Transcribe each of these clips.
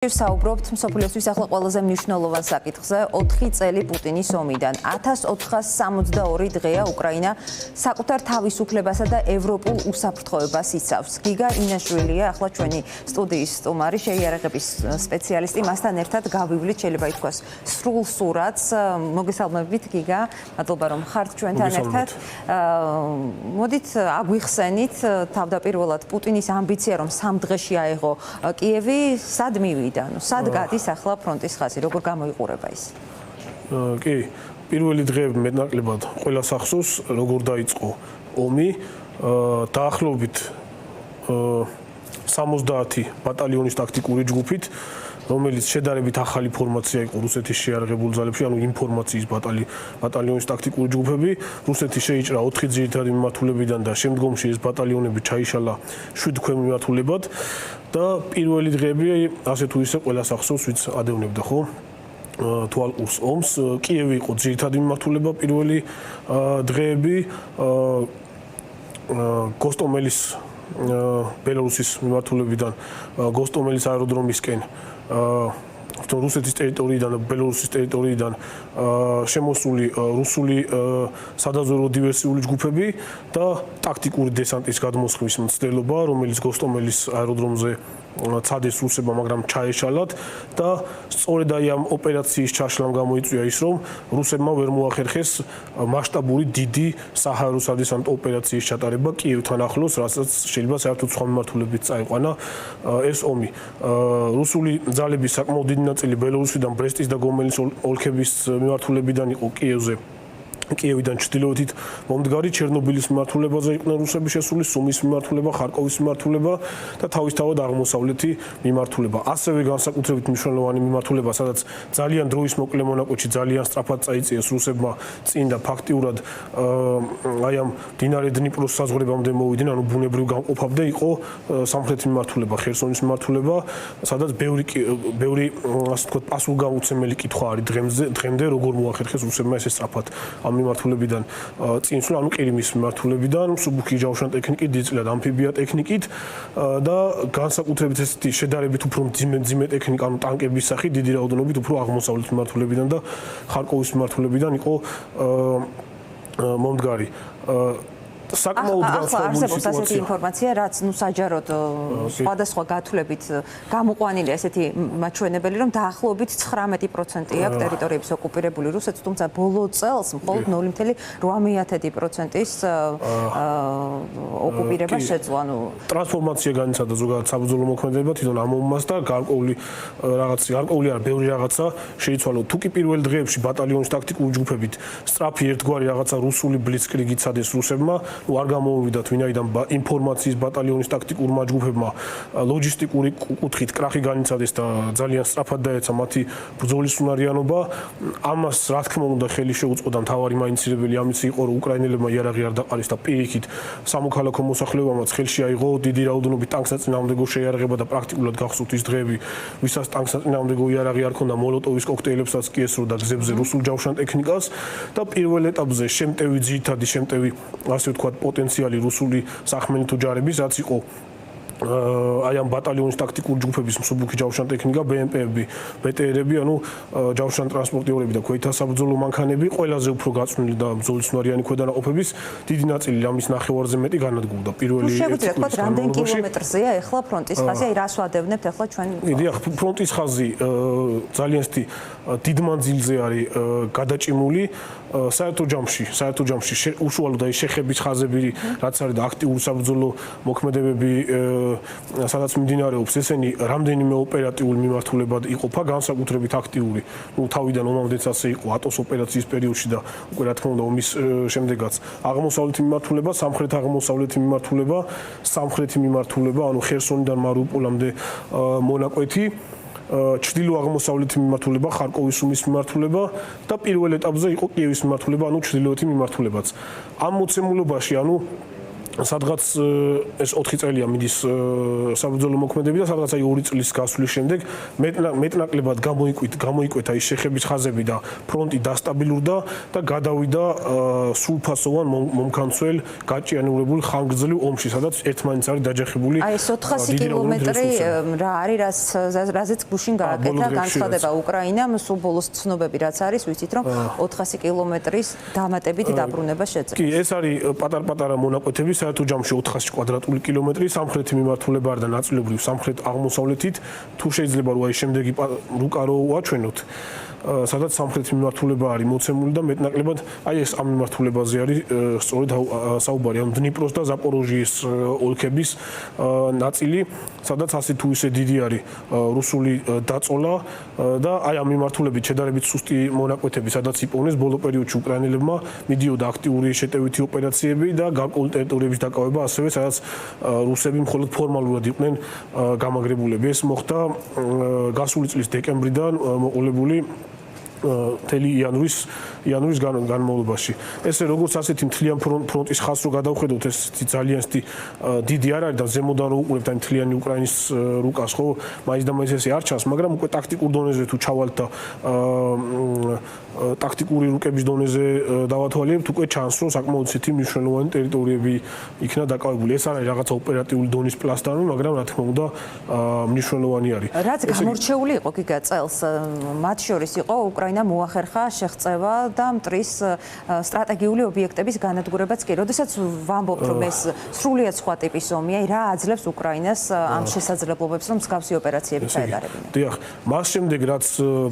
საუბრობთ მსოფლიოსთვის ახლა ყველაზე მნიშვნელოვან საკითხზე 4 წელი პუტინის ომიდან 1462 დღეა უკრაინა საკუთარ თავისუფლებასა და ევროპულ უსაფრთხოებას იცავს. გიგა ინაშვილია ახლა ჩვენი სტუდიის სტუმარი შეიარაღების სპეციალისტი მასთან ერთად გავივლით შეიძლება ითქვას სრულ სურათს. მოგესალმებით გიგა, მადლობა რომ ხართ ჩვენთან ერთად. მოდით აგვიხსენით თავდაპირველად პუტინის ამბიცია რომ 3 დღეში აეღო კიევი სად მივიდა? სად გადის ახლა ფრონტის ხაზი, როგორ გამოიყურება ის? კი, პირველი დღეები მეტნაკლებად ყველას ახსოვს, როგორ დაიწყო ომი. დაახლოებით 70 ბატალიონის ტაქტიკური ჯგუფით, რომელიც შედარებით ახალი ფორმაცია იყო რუსეთის შეიარაღებულ ძალებში, ანუ ინფორმაციის ბატალიონის ტაქტიკური ჯგუფები. რუსეთი შეიჭრა 4 ძირითადი მიმართულებიდან და შემდგომში ეს ბატალიონები ჩაიშალა 7 ქვემ მიმართულებად. და პირველი დღეები ასე თუ ისე ყველას ახსოვს, ვინც ადევნებდა ხო? თვალყურს ომს. კიევი იყო ძირითადი მიმართულება პირველი დღეები. გოსტომელის ბელარუსის მიმართულებიდან გოსტომელის აეროდრომისკენ რუსეთის ტერიტორიიდან და ბელარუსის ტერიტორიიდან შემოსული რუსული სადაზვერვო დივერსიული ჯგუფები და ტაქტიკური დესანტის გადმოსხმის მცდელობა, რომელიც გოსტომელის აეროდრომზე ცადეს რუსებმა, მაგრამ ჩაეშალათ და სწორედ აი ამ ოპერაციის ჩაშლამ გამოიწვია ის, რომ რუსებმა ვერ მოახერხეს მასშტაბური დიდი საჰაერო სადესანტო ოპერაციის ჩატარება კიევთან ახლოს, რასაც შეიძლება საერთოდ სხვა მიმართულებით წაიყვანა ეს ომი. რუსული ძალების საკმაოდ დიდი ნაწილი ბელარუსიდან, ბრესტის და გომელის ოლქების მიმართულებიდან იყო კიევზე. კიევიდან ჩრდილოეთით მომდგარი ჩერნობილის მიმართულებაზე იყვნენ რუსები შესული, სუმის მიმართულება, ხარკოვის მიმართულება და თავისთავად აღმოსავლეთი მიმართულება. ასევე განსაკუთრებით მნიშვნელოვანი მიმართულება, სადაც ძალიან დროის მოკლე მონაკვეთში ძალიან სწრაფად წაიწიეს რუსებმა წინ და ფაქტიურად აი ამ მდინარე დნიპროს საზღვრებამდე მოვიდნენ, ანუ ბუნებრივ გამყოფამდე იყო სამხრეთი მიმართულება, ხერსონის მიმართულება, სადაც ბევრი ასე ვთქვათ პასუხგამოცემელი კითხვა არის დღემდე, როგორ მოახერხეს რუსებმა ესე სწრაფად ამ მიმართულებიდან წინსვლა, ანუ ყირიმის მიმართულებიდან, მსუბუქი ჯავშან ტექნიკით, დიდწილად ამფიბია ტექნიკით და განსაკუთრებით ესეთი შედარებით უფრო მძიმე ტექნიკა, ანუ ტანკების სახით დიდი რაოდენობით უფრო აღმოსავლეთ მიმართულებიდან და ხარკოვის მიმართულებიდან იყო მომდგარი. საკმაოდ განსხვავებული არსებობს ასეთი ინფორმაცია, რაც საჯაროდ სხვადასხვა გათვლებით გამოყვანილია ესეთი მაჩვენებელი, რომ დაახლოებით 19% აქვს ტერიტორიების ოკუპირებული რუსეთს, თუმცა ბოლო წელს მხოლოდ 0.8%-ის ოკუპირება შეძლო. ანუ ტრანსფორმაცია განიცადა ზოგადად საბრძოლო მოქმედება თვითონ ამ ომმას და გარკვეული არა, ბევრი რაღაცა შეიცვალა. თუ კი პირველ დღეებში ბატალიონის ტაქტიკური ჯგუფებით სწრაფი ერთგვარი რაღაცა რუსული ბლიცკრიგი ცადეს რუსებმა, არ გამოვიდათ ვინაიდან ინფორმაციის ბატალიონის ტაქტიკურმა ჯგუფებმა ლოჯისტიკური კუთხით კრახი განიცადეს და ძალიან სწრაფად დაეცა მათი ბრძოლის უნარიანობა. ამას რა თქმა უნდა ხელი შეუწყო და მთავარი მაინცირებელი ამის იყო, რომ უკრაინელებმა იარაღი არ დაყარეს და პირიქით სამოქალაქო მოსახლეობამაც ხელში აიღო დიდი რაოდენობით ტანკსაწინააღმდეგო შეიარაღება და პრაქტიკულად გახსოვთ ის დღეები, ვისაც ტანკსაწინააღმდეგო იარაღი არ ქონდა, მოლოტოვის კოქტეილებსაც კი ესროდა გზებზე რუსულ ჯავშან ტექნიკას და პირველ ეტაპზე შემტევი ასე ვთქვათ პოტენციალი რუსული სახმელი თუ ჯარების, რაც იყო აი ამ ბატალიონის ტაქტიკური ჯგუფების მსუბუქი ჯავშან ტექნიკა, BMP-ები, BTR-ები, ანუ ჯავშან ტრანსპორტიორები და ქვეითთა საბრძოლო მანქანები, ყველაზე უფრო გაწვნილი და ბრძოლის უნარიანი ქვედანაყოფების დიდი ნაწილი ამის ნახევარზე მეტი განადგურდა პირველი ერთი წლის განმავლობაში. შეგვიძლია რამდენი კილომეტრზეა ახლა ფრონტის ხაზი? აი რას ვადევნებთ ახლა ჩვენ? დიახ, ფრონტის ხაზი ძალიან დიდ მანძილზე არის გადაჭიმული. საერთო ჯამში უშუალოდ აი შეხების ხაზები, რაც არის და აქტიური საბრძოლო მოქმედებები სადაც მიმდინარეობს, ესენი რამდენიმე ოპერატიული მიმართულებად იყოფა, განსაკუთრებით აქტიური. თავიდან ომამდეც ასე იყო ატოს ოპერაციის პერიოდში და უკვე რა თქმა უნდა ომის შემდეგაც აღმოსავლეთი მიმართულება, სამხრეთ-აღმოსავლეთი მიმართულება, სამხრეთი მიმართულება, ანუ ხერსონიდან მარიუპოლამდე მონაკვეთი, ჩრდილო-აღმოსავლეთი მიმართულება, ხარკოვის ომის მიმართულება და პირველ ეტაპზე იყო კიევის მიმართულება, ანუ ჩრდილოეთი მიმართულებაც. ამ მოცემულობაში, ანუ სადღაც ეს 4 წელია მიდის საბრძოლო მოქმედები და სადღაც აი 2 წლის გასვლის შემდეგ მეტნაკლებად გამოიკვეთა ის შეხების ხაზები და ფრონტი დასტაბილურდა და გადავიდა სრულფასოვან მომქანცველ გაჭიანურებულ ხანგრძლივ ომში, სადაც ერთმანეთს არის დაჯახებული. აი ეს 400 კილომეტრი რა არის, რაზეც გუშინ გააკეთა განცხადება უკრაინამ, სულ ბოლოს ცნობები რაც არის, ვიცით რომ 400 კილომეტრის დამატებითი დაბრუნება შეძლებს. კი, ეს არის პატარ-პატარა მონაკვეთები, თუ ჯამში 400 კვადრატული კილომეტრი სამხრეთი მიმართულება არ და ნაწილობრივ სამხრეთ აღმოსავლეთით თუ შეიძლება რომ აი შემდეგი რუკა რო ვაჩვენოთ სადაც სამხრეთი მიმართულება არის მოცემული და მეტნაკლებად აი ეს ამ მიმართულებაზე არის სწორედ საუბარი ამ დნიპროს და ზაპოროჟიის ოლქების ნაწილი სადაც ასე თუ ისე დიდი არის რუსული დაწოლა და აი ამ მიმართულებით შედარებით სუსტი მონაკვეთები სადაც იპოვნეს ბოლო პერიოდში უკრაინელებმა მიდიოდა აქტიური შეტევითი ოპერაციები და გარკვეული ტერიტორიების დაკავება ასევე სადაც რუსები მხოლოდ ფორმალურად იყვნენ გამაგრებულები ეს მოხდა გასული წლის დეკემბრიდან მოყოლებული თელი იანვრის განმავლობაში. ესე როგორც ასეთი მთლიან ფრონტის ხაზს რო გადავხედოთ, ეს ძალიან დიდი არ არის და ზემოდან რო უყურებთ აი მთლიანი უკრაინის რუკას, ხო, მაინც და მაინც ესე არ ჩანს, მაგრამ უკვე ტაქტიკურ დონეზე თუ ჩავალთ და ტაქტიკური რუკების დონეზე დავათვალიერებთ, უკვე ჩანს, რომ საკმაოდ ისეთი მნიშვნელოვანი ტერიტორიები იქნა დაკავებული. ეს არის რაღაცა ოპერატიული დონის პლასტარი, მაგრამ რა თქმა უნდა მნიშვნელოვანი არის. რაც გამორჩეული იყო გიგა წელს, მათ შორის იყო უკრაინა მოახერხა შეღწევა და მტრის სტრატეგიული ობიექტების განადგურებაც კი. როდესაც ვამბობთ, რომ ეს სრულიად სხვა ტიპის ომია, რა აძლევს უკრაინას ამ შესაძლებლობებს, რომ მსგავსი ოპერაციები ჩაეტარებინა? დიახ, მას შემდეგ რაც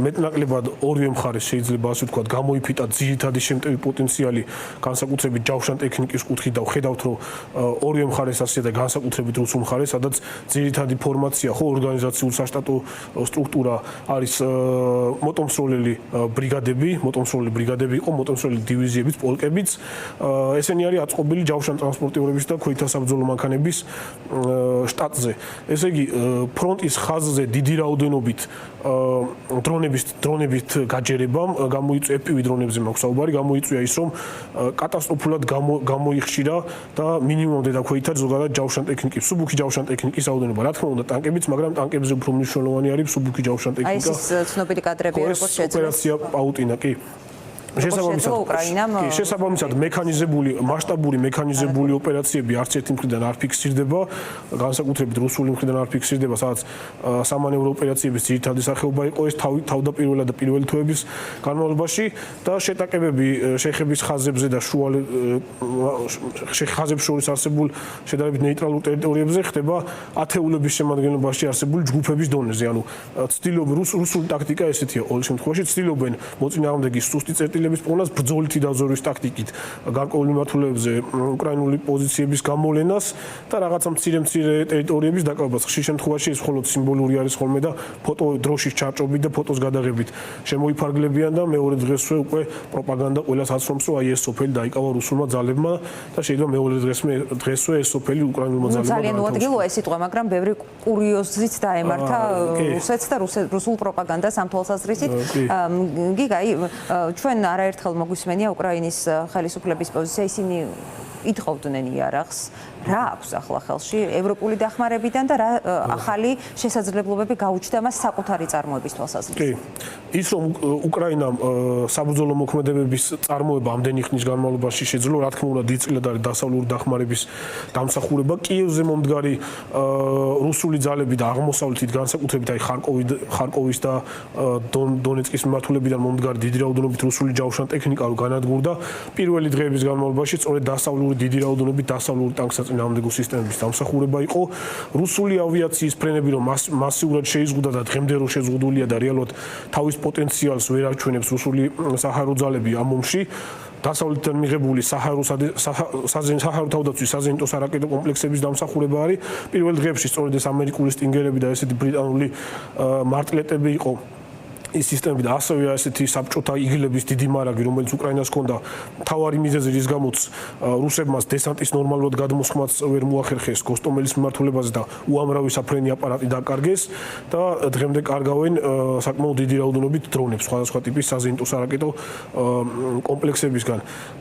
მეტნაკლებად ორივე მხარეს შეიძლება ასე ვთქვათ, გამოიფიტა ძირითადი შემტევი პოტენციალი, განსაკუთრებით ჯავშან ტექნიკის კუთხით და ვხედავთ, რომ ორივე მხარეს ასე და განსაკუთრებით რუსულ მხარეს, სადაც ძირითადი ფორმაცია, ხო, ორგანიზაციულ საშტატო სტრუქტურა არის მოტომსროლელი ბრიგადები იყო, მოტომსროლელი დივიზიების, პოლკებიც. ესენი არის აწყობილი ჯავშან ტრანსპორტიორების და ქვეითთა საბრძოლო მანქანების შტატზე. ესე იგი, ფრონტის ხაზზე დიდი რაოდენობით დრონებით გაჯერებამ გამოიწვია FPV დრონებზე მაქვს საუბარი, გამოიწვია ის, რომ კატასტროფულად გამოიხშირა და მინიმუმამდე დაქვეითა ზოგადად ჯავშან ტექნიკის, მსუბუქი ჯავშან ტექნიკის რაოდენობა. რა თქმა უნდა, ტანკებიც, მაგრამ ტანკებზე უფრო მნიშვნელოვანი არის მსუბუქი ჯავშან ტექნიკა. აი ეს ცნობილი კადრები როგორც შეძლებს. ოპერაცია პაუტინა, კი. შესაბამისად მექანიზებული მასშტაბური მექანიზებული ოპერაციები არც ერთი მხრიდან არ ფიქსირდება, განსაკუთრებით რუსული მხრიდან არ ფიქსირდება, სადაც სამანევრო ოპერაციების ძირითადი სახეობა იყო ეს თავდაპირველად და პირველი თვეების განმავლობაში და შეტაკებები შეხების ხაზებზე და ხაზებს შორის არსებულ შედარებით ნეიტრალურ ტერიტორიებზე ხდება ათეულების შემადგენლობაში არსებული ჯგუფების დონეზე. ანუ ცდილობენ რუსული ტაქტიკა ესეთია ყოველ შემთხვევაში, ცდილობენ მოწინააღმდეგის სუსტი წერტილების პონას ბრძოლითი დაზვერვის ტაქტიკით გარკვეულ მიმართულებებზე უკრაინული პოზიციების გამოვლენას და რაღაცა მცირე ტერიტორიების დაკავებას. ხშირ შემთხვევაში ეს მხოლოდ სიმბოლური არის ხოლმე და ფოტო დროშის ჩარჭობით და ფოტოს გადაღებით შემოიფარგლებიან და მეორე დღესვე უკვე პროპაგანდა ყველას აცნობს, რომ აი ეს სოფელი დაიკავა რუსულმა ძალებმა და შეიძლება მეორე დღესვე ეს სოფელი უკრაინულმა ძალებმა. ძალიან უადგილოა ეს სიტყვა, მაგრამ ბევრი კურიოზით დაემართა რუსეთს და რუსულ პროპაგანდას ამ თვალსაზრისით. გიგა, ჩვენ არაერთხელ მოგვისმენია უკრაინის ხელისუფლების პოზიცია, ისინი ითხოვდნენ იარაღს. რა აქვს ახლა ხელში ევროპული დახმარებიდან და რა ახალი შესაძლებლობები გაუჩნდა მას საკუთარი წარმოების თვალსაზრისით? კი. ის რომ უკრაინამ საბრძოლო მოქმედებების წარმოება ამდენი ხნის განმავლობაში შეძლო, რა თქმა უნდა, დიდწილად არის დასავლური დახმარების დამსახურება. კიევზე მომდგარი რუსული ძალები და აღმოსავლეთით განსაკუთრებით აი ხარკოვის და დონეცკის მიმართულებიდან მომდგარი დიდი რაოდენობით რუსული ჯავშან ტექნიკა რო განადგურდა, პირველი დღეების განმავლობაში სწორედ დასავლური დიდი რაოდენობით დასავლური ტანკსაწინააღმდეგო სისტემების დამსახურება იყო. რუსული ავიაციის ფრენები რომ მასიურად შეიზღუდა და დღემდე რო შეზღუდულია და რეალურად თავის პოტენციალს ვერ აჩვენებს რუსული საჰარო ძალები ამ ომში. დასავლეთიდან მიღებული საჰარო თავდაცვის საზენიტო სარაკეტო კომპლექსების დამსახურება არის. პირველ დღეებში სწორედ ეს ამერიკული სტინგერები და ესეთი ბრიტანული მარტლეტები იყო ის სისტემები და ასევე ასეთი საბჭოთა იგლების დიდი მარაგი, რომელიც უკრაინას ჰქონდა, თავარი მიზეზი, რის გამოც რუსებმა დესანტის ნორმალურად გადმოსხმაც ვერ მოახერხეს გოსტომელის მიმართულებაზე და უამრავი საფრენი აპარატი დაკარგეს და დღემდე კარგავენ საკმაოდ დიდი რაოდენობით დრონებს, სხვადასხვა ტიპის საზეიმტო სარაკეტო კომპლექსებისგან.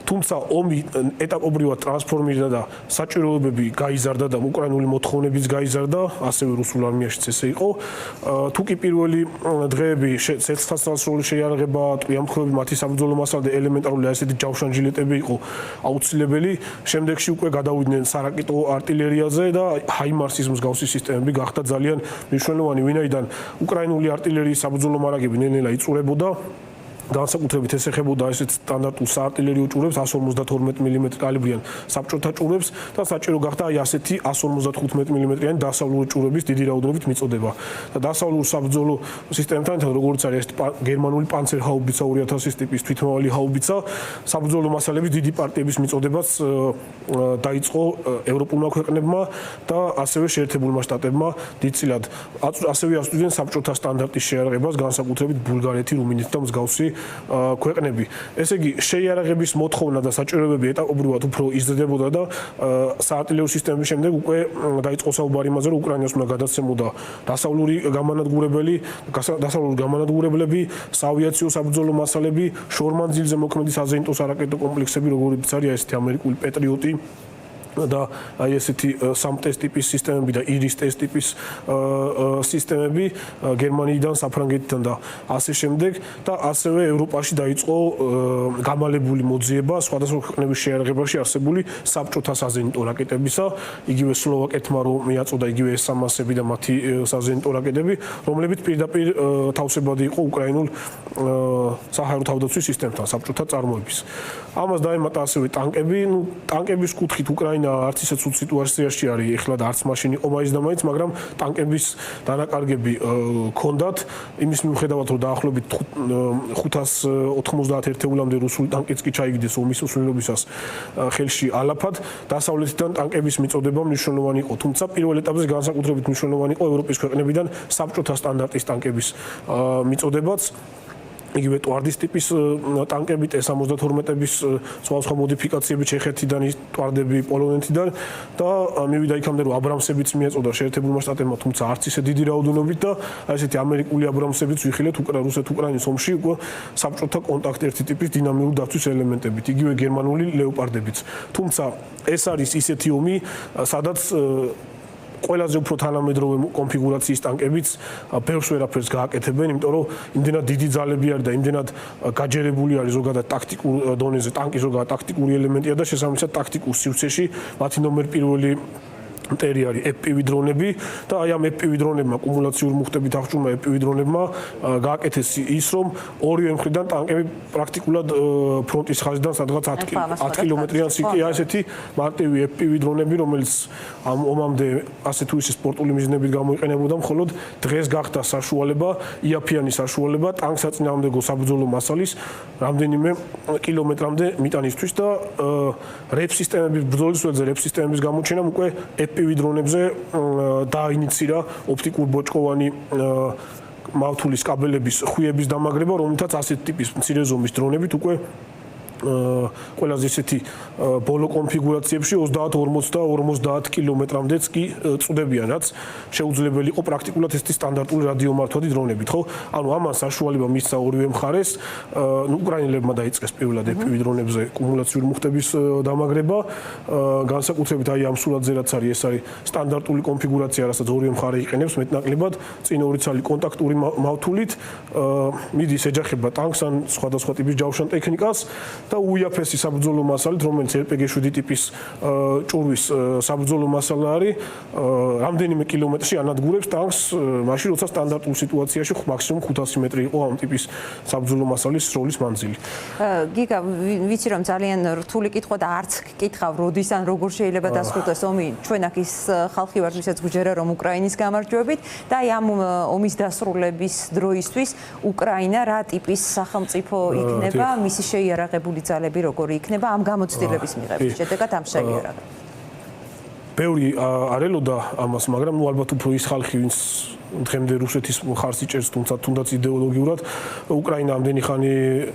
თუმცა ომი ეტაპობრივად ტრანსფორმირდა და საჭიროებები გაიზარდა და უკრაინული მოთხოვნებიც გაიზარდა, ასევე რუსულ არმიაშიც ესე იყო. თუ კი პირველი დღეები ცეცხლსასროლი შეიარაღება, ტყვიამთხრობები, მათი საბრძოლო მასალა და ელემენტარული ასეთი ჯავშანჯილეტები იყო აუცილებელი. შემდეგში უკვე გადავიდნენ სარაკეტო артиლერიაზე და ჰაიმარსის მსგავსი სისტემები გახდა ძალიან მნიშვნელოვანი, ვინაიდან უკრაინული артиლერიის საბრძოლო მარაგები ნელ-ნელა იწურებოდა. განსაკუთრებით ეს ეხებოდა ესეთ სტანდარტულ საარტილერიო ჭურებს 152 მმ კალიბრიან საბჭოთა ჭურებს და საჭირო გახდა აი ასეთი 155 მმ-იანი დასავლური ჭურების დიდი რაოდენობით მიწოდება. და დასავლურ საბრძოლო სისტემებთან როგორც არის ეს გერმანული პანცერჰაუბიცა 2000-ის ტიპის თვითმავალი ჰაუბიცა, საბრძოლო მასალების დიდი პარტიების მიწოდებაც დაიწყო ევროპულმა ქვეყნებმა და ასევე შეერთებულმა შტატებმა დიდწილად ასევე აწვდიდნენ საბჭოთა სტანდარტის შეიარაღებას, განსაკუთრებით ბულგარეთი, რუმინეთი და მსგავსი ქვეყნები. ესე იგი, შეიარაღების მოთხოვნა და საჭიროებები ეტაპობრივად უფრო იზრდებოდა და საარტილერიო სისტემების შემდეგ უკვე დაიწყო საუბარი იმაზე, რომ უკრაინას უნდა გადაცემოდა დასავლური გამანადგურებლები, საავიაციო საბრძოლო მასალები, შორმანძილზე მოქმედი საზეიმტო სარაკეტო კომპლექსები, როგორიც არის ესეთი ამერიკული პეტრიოტი და აი ესეთი SAM-TES ტიპის სისტემები და IRIS-TES ტიპის სისტემები გერმანიიდან, საფრანგეთიდან და ასე შემდეგ და ასევე ევროპაში დაიწყო გამალებული მოძიება სხვადასხვა ქვეყნების შეიარაღებაში არსებული საბჭოთა საზეიმტო რაკეტებისა, იგივე სლოვაკეთმა რომ მიაწოდა იგივე S-300-ები და მათი საზეიმტო რაკეტები, რომლებიც პირდაპირ თავსებადი იყო უკრაინულ საჰაერო თავდაცვის სისტემთან, საბჭოთა წარმოების. ამას დაემატა ასევე ტანკები, ტანკების კუთხით უკრაინა არც ისე ცუდ სიტუაციაში არის, ეხლა და არც მაშინ იყო მაინც და მაინც, მაგრამ ტანკების დანაკარგები ჰქონდათ, იმის მიუხედავად, რომ დაახლოებით 590 ერთეულამდე რუსული ტანკიც კი ჩაიგდეს ომის მსვლელობისას ხელში ალაფად, დასავლეთიდან ტანკების მიწოდება მნიშვნელოვანი იყო, თუმცა პირველ ეტაპზე განსაკუთრებით მნიშვნელოვანი იყო ევროპის ქვეყნებიდან საბჭოთა სტანდარტის ტანკების მიწოდებაც. იგივე ტვარდის ტიპის ტანკები, T-72-ების სხვადასხვა მოდიფიკაციები ჩეხეთიდან, ტვარდები პოლონეთიდან და მივიდა იქამდე რომ აბრამსებიც მიეწოდა შეერთებულმა შტატებმა, თუმცა არც ისე დიდი რაოდენობით და აი ესეთი ამერიკული აბრამსებიც ვიხილეთ რუსეთ-უკრაინის ომში უკვე საბჭოთა კონტაქტ ერთი ტიპის დინამიური დაცვის ელემენტებით, იგივე გერმანული ლეოპარდებიც. თუმცა ეს არის ისეთი ომი, სადაც ყველაზე უფრო თანამედროვე კონფიგურაციის ტანკებიც ბევრს ვერაფერს გააკეთებენ, იმიტომ რომ იმდენად დიდი ძალები არის და იმდენად გაჯერებული არის ზოგადად ტაქტიკურ დონეზე ტანკი, ზოგადად ტაქტიკური ელემენტია და შესაბამისად ტაქტიკურ სივრცეში მათი ნომერ პირველი მტერი არის FPV დრონები და აი ამ FPV დრონებმა კუმულაციურ მუხტებით აღჭურმა FPV დრონებმა გააკეთეს ის, რომ ორივე მხრიდან ტანკები პრაქტიკულად ფრონტის ხაზიდან სადღაც 10 კილომეტრიან სიკია ესეთი მარტივი FPV დრონები, რომელიც ამ ომამდე ასე თუ ისე სპორტული მიზნებით გამოიყენებოდა, მხოლოდ დღეს გახდა საშუალება, იაფიანი საშუალება ტანკს აწინააღმდეგო საბრძოლო მასალის რამდენიმე კილომეტრამდე მიტანისთვის და რეპ სისტემების ბრძოლის ველზე რეპ სისტემების გამოჩენამ უკვე FPV დრონებზე დაინიცირა ოპტიკურ ბოჭკოვანი მავთულის კაბელების ხვიების დამაგრება, რომლითაც ასეთ ტიპის მცირე ზომის დრონებით უკვე ყველაზე ისეთი ბოლო კონფიგურაციებში 30-40 და 50 კილომეტრამდეც კი წვდებიან, რაც შეუძლებელი იყო პრაქტიკულად ესეთი სტანდარტული რადიომართვადი დრონებით, ხო? ანუ ამან საშუალება მისცა ორივე მხარეს, უკრაინელებმა დაიწყეს პირველად FPV დრონებზე კუმულაციური მუხტების დამაგრება, განსაკუთრებით აი ამ სურათზე რაც არის, ეს არის სტანდარტული კონფიგურაცია, რასაც ორივე მხარე იყენებს მეტნაკლებად, წინ ორი ცალი კონტაქტური მავთულით, მიდის ეჯახება ტანკს ან სხვადასხვა ტიპის ჯავშან ტექნიკას და უიაფესი საბრძოლო მასალით, რომელიც RPG-7 ტიპის ჭურვის საბრძოლო მასალა არის, რამდენიმე კილომეტრში ანადგურებს ტანკს, მაშინ როცა სტანდარტულ სიტუაციაში მაქსიმუმ 500 მეტრი იყო ამ ტიპის საბრძოლო მასალის სროლის მანძილი. გიგა, ვიცი რომ ძალიან რთული კითხვა და არც კითხავ, როდის ან როგორ შეიძლება დასრულდეს ომი, ჩვენ აქ ის ხალხი ვართ, ვისაც გვიჯერა რომ უკრაინის გამარჯვებით და აი ამ ომის დასრულების დროისთვის უკრაინა რა ტიპის სახელმწიფო იქნება, მისი შეიარაღებული ძალები როგორი იქნება ამ გამოცდილების მიღების შედეგად ამ შეიარაღებას. ბევრი არ ელოდა ამას, მაგრამ ალბათ უფრო ის ხალხი, ვინც დღემდე რუსეთის ხარს იჭერს, თუნდაც იდეოლოგიურად უკრაინა ამდენი ხანი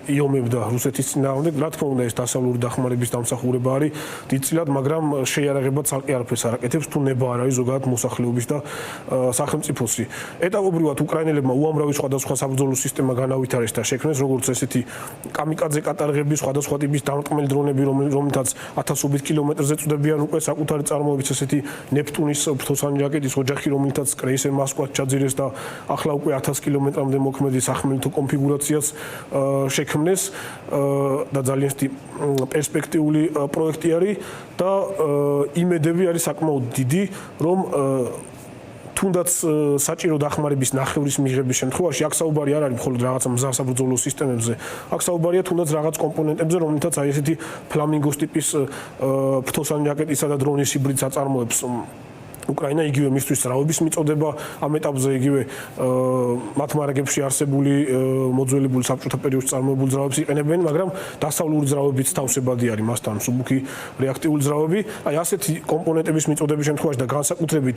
იომებდა რუსეთის წინააღმდეგ. რა თქმა უნდა, ეს დასავლური დახმარების დამსახურება არის დიდწილად, მაგრამ შეიარაღება ცალკე არაფერს არ აკეთებს, თუ ნება არ არის ზოგადად მოსახლეობის და სახელმწიფოსი. ეტაპობრივად უკრაინელებმა უამრავი სხვადასხვა საბრძოლო სისტემა განავითარეს და შექმნეს, როგორც ესეთი კამიკაძე კატარღები, სხვადასხვა ტიპის დამრტყმელი დრონები, რომელთაც ათასობით კილომეტრზე წვდებიან უკვე საკუთარი წარმოებით ესეთი ნეპტუნის ფრთოსანი რაკეტის ოჯახი, რომელთაც კრეისერ მოსკვას ჩაძირეს და ახლა უკვე 1000 კილომეტრამდე მოქმედი სახმელეთო კონფიგურაციას შექმნეს და ძალიან პერსპექტიული პროექტი არის და იმედები არის საკმაოდ დიდი, რომ თუნდაც საჭირო დახმარების ნახევრის მიღების შემთხვევაში აქ საუბარი არ არის მხოლოდ რაღაცა მზასაბრძოლო სისტემებზე, აქ საუბარია თუნდაც რაღაც კომპონენტებზე, რომელთაც აი ესეთი ფლამინგოს ტიპის ფრთოსანი რაკეტისა და დრონის ჰიბრიდს აწარმოებს უკრაინა, იგივე მისთვის ძრავების მიწოდება ამ ეტაპზე, იგივე მათ მარაგებში არსებული მოძველებული საბჭოთა პერიოდში წარმოებული ძრავებს იყენებენ, მაგრამ დასავლური ძრავებიც თავსებადი არის მასთან, მსუბუქი რეაქტიული ძრავები. აი ასეთი კომპონენტების მიწოდების შემთხვევაში და განსაკუთრებით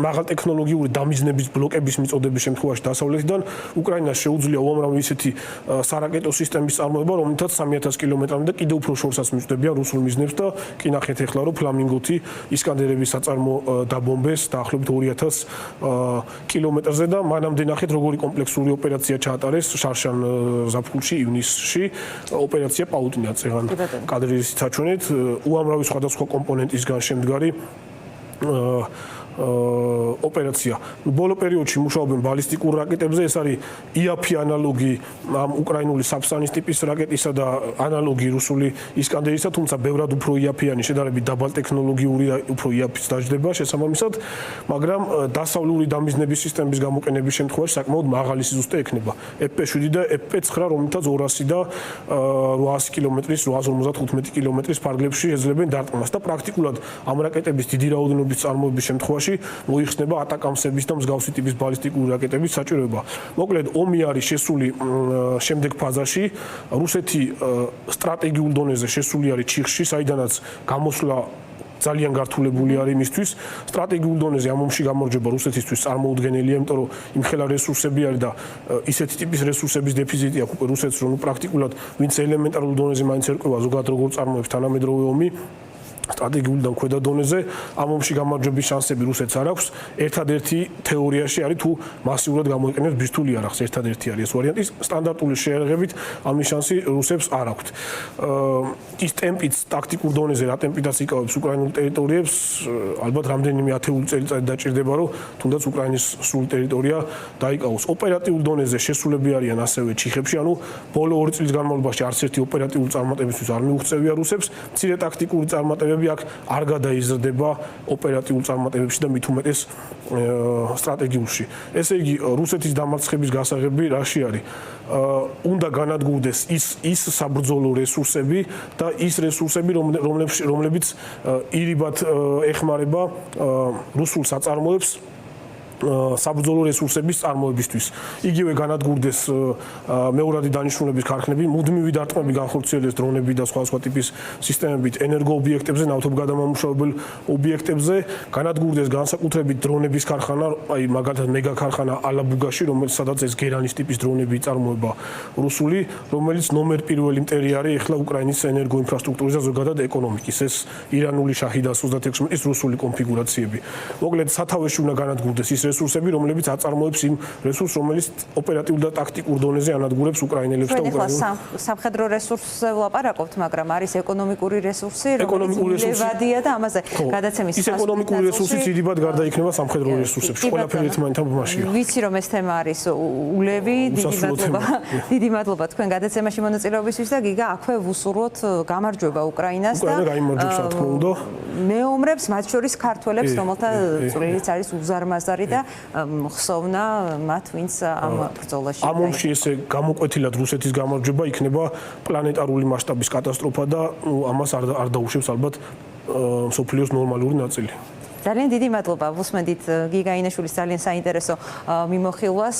მაღალ ტექნოლოგიური დამიზნების ბლოკების მიწოდების შემთხვევაში დასავლეთიდან უკრაინას შეუძლია უამრავი ისეთი სარაკეტო სისტემის წარმოება, რომელთაც 3000 კილომეტრამდე კიდევ უფრო შორსაც მიწდებიან რუსულ მიზნებს და კი ნახეთ ახლა რომ ფლამინგო ისკანდერების საწარმო დაბომბეს დაახლოებით 2000 კილომეტრზე და მანამდე ნახეთ როგორი კომპლექსური ოპერაცია ჩაატარეს შარშან ზაფხულში ივნისში ოპერაცია პაუტინა წეგან კადრის საჩვენეთ უამრავი სხვადასხვა კომპონენტისგან შემდგარი ოპერაცია. ბოლო პერიოდში მუშაობენ ბალისტიკურ რაკეტებზე, ეს არის იაფი ანალოგი ამ უკრაინული საბსანის ტიპის რაკეტისა და ანალოგი რუსული ისკანდერისა, თუმცა ბევრად უფრო იაფიანი, შედარებით დაბალ ტექნოლოგიური უფრო იაფიც დაждდება შესაბამისად, მაგრამ დასავლური დამიზნების სისტემის გამოყენების შემთხვევაში საკმაოდ მაღალი სიზუსტე ექნება. FP7 და FP9, რომელთაც 200 და 800 კილომეტრის, 855 კილომეტრის ფარგლებში ეძლებენ დარტყმას და პრაქტიკულად ამ რაკეტების დიდი რაოდენობის წარმოების შემთხვევაში მოიხსნება ატაკამსების და მსგავსი ტიპის ბალისტიკური რაკეტების საჭიროება. მოკლედ, ომი არის შესული შემდეგ ფაზაში. რუსეთი სტრატეგიულ დონეზე შესული არის ჩიხში, საიდანაც გამოსვლა ძალიან გართულებული არის მისთვის. სტრატეგიულ დონეზე ამ ომში გამარჯვება რუსეთისთვის წარმოუდგენელია, იმიტომ რომ იმხელა რესურსები არის და ისეთი ტიპის რესურსების დეფიციტი აქვს უკვე რუსეთს, რომ პრაქტიკულად ვინც ელემენტარულ დონეზე მაინც ერკვევა ზოგადად როგორ წარმოებს თანამედროვე ომი. სტრატეგიული და ქვედა დონეზე ამ ომში გამარჯვების შანსები რუსეთს არ აქვს. ერთადერთი თეორიაში არის თუ მასიურად გამოიყენებს ბირთვულ იარაღს. ერთადერთი არის ეს ვარიანტი. სტანდარტული შეერაღებით ამის შანსი რუსებს არ აქვს. ის ტემპიც ტაქტიკურ დონეზე რა ტემპითაც იკავებს უკრაინულ ტერიტორიებს, ალბათ რამდენიმე ათეული წელიწადი დაჭირდება, რომ თუნდაც უკრაინის სრულ ტერიტორია დაიკავოს. ოპერატიულ დონეზე შესულები არიან ასევე ჩიხებში, ანუ ბოლო 2 წლის განმავლობაში არც ერთი ოპერატიული წარმატებისთვის არ მიუღწევია რუსებს. მცირე ტაქტიკური წარმატებები აქ არ გადაიზრდება ოპერატიულ წარმატებებში და მით უმეტეს სტრატეგიულში. ესე იგი, რუსეთის დამარცხების გასაღები რაში არის? უნდა განადგურდეს ის საბრძოლო რესურსები და ის რესურსები, რომლებიც ირიბად ეხმარება რუსულ საწარმოებს საბრძოლო რესურსების წარმოებისთვის. იგივე განადგურდეს მეორადი დანიშნულების ქარხნები, მუდმივი დარტყმები განხორციელდეს დრონები და სხვა ტიპის სისტემებით ენერგოობიექტებზე, ნავთობგადამამუშავებელ ობიექტებზე, განადგურდეს განსაკუთრებით დრონების ქარხანა, აი მაგალითად მეგა ქარხანა ალაბუგაში, რომელსაც ეს გერანის ტიპის დრონები წარმოება რუსული, რომელიც ნომერ პირველი მტერი არის ახლა უკრაინის ენერგოინფრასტრუქტურის და ზოგადად ეკონომიკის. ეს ირანული შაჰიდა 36-ის რუსული კონფიგურაციები. მოკლედ, სათავეში უნდა განადგურდეს ის რესურსები, რომლებიც აწარმოებს იმ რესურსს, რომელიც ოპერატიულ და ტაქტიკურ დონეზე ანადგურებს უკრაინელებს და უკრაინელებს. სამხედრო რესურსზე ვლაპარაკობთ, მაგრამ არის ეკონომიკური რესურსი, რომელიც ლევადია და ამაზე გადაცემის ის ეკონომიკური რესურსი ძირითადად გარდაიქმნება სამხედრო რესურსებში. ყველაფერი ერთმანეთთამაშია. ვიცი რომ ეს თემა არის ულევი, დიდი მადლობა თქვენ გადაცემაში მონაწილეობისთვის და გიგა აქვე ვუსურვოთ გამარჯვება უკრაინას და უკრაინა გამარჯვებს რა თქმა უნდა. მეომრებს, მათ შორის ქართველებს, რომელთა წვლილიც არის უზარმაზარი და ხსოვნა მათ, ვინც ამ ბრძოლაში. ამ ომში ესე გამოკვეთილად რუსეთის გამარჯვება იქნება პლანეტარული მასშტაბის კატასტროფა და ამას არ დაუშვებს ალბათ მსოფლიოს ნორმალური ნაწილი. ძალიან დიდი მადლობა. ვუსმენდით გიგა ინაშვილის ძალიან საინტერესო მიმოხილვას.